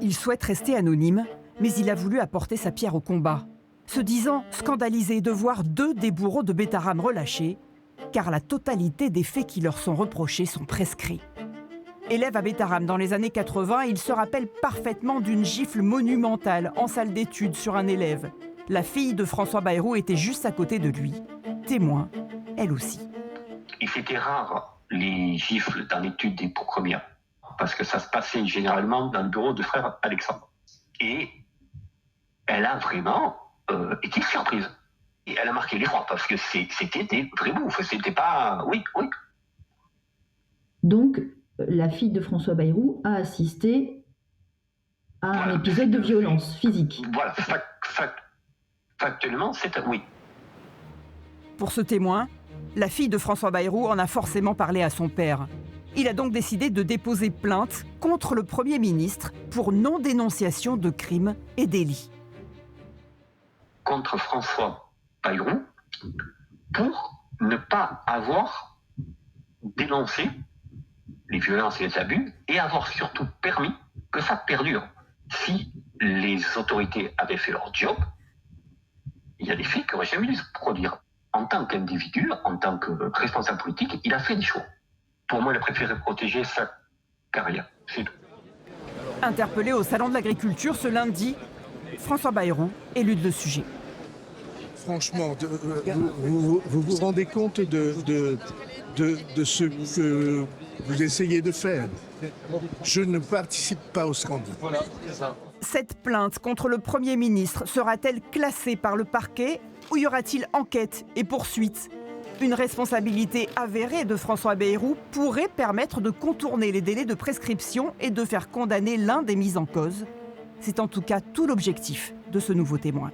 Il souhaite rester anonyme, mais il a voulu apporter sa pierre au combat, se disant scandalisé de voir 2 des bourreaux de Betaram relâchés, car la totalité des faits qui leur sont reprochés sont prescrits. Élève à Betaram dans les années 80, il se rappelle parfaitement d'une gifle monumentale en salle d'études sur un élève. La fille de François Bayrou était juste à côté de lui, témoin, elle aussi. Et c'était rare, les gifles dans l'étude des premières, parce que ça se passait généralement dans le bureau de frère Alexandre. Et elle a vraiment été surprise. Et elle a marqué l'effroi, parce que c'était des vrais bouffes, c'était pas... Oui. Donc, la fille de François Bayrou a assisté à un épisode de violence physique. Voilà, factuellement, c'est oui. Pour ce témoin, la fille de François Bayrou en a forcément parlé à son père. Il a donc décidé de déposer plainte contre le Premier ministre pour non-dénonciation de crimes et délits. Contre François Bayrou, pour ne pas avoir dénoncé les violences et les abus et avoir surtout permis que ça perdure. Si les autorités avaient fait leur job, il y a des faits qui n'auraient jamais dû se produire. En tant qu'individu, en tant que responsable politique, il a fait des choix. Pour moi, il a préféré protéger sa carrière. C'est tout. Interpellé au Salon de l'Agriculture ce lundi, François Bayrou élude le sujet. Franchement, vous vous rendez compte de ce que vous essayez de faire. Je ne participe pas au scandale. Cette plainte contre le Premier ministre sera-t-elle classée par le parquet ou y aura-t-il enquête et poursuite ? Une responsabilité avérée de François Bayrou pourrait permettre de contourner les délais de prescription et de faire condamner l'un des mis en cause. C'est en tout cas tout l'objectif de ce nouveau témoin.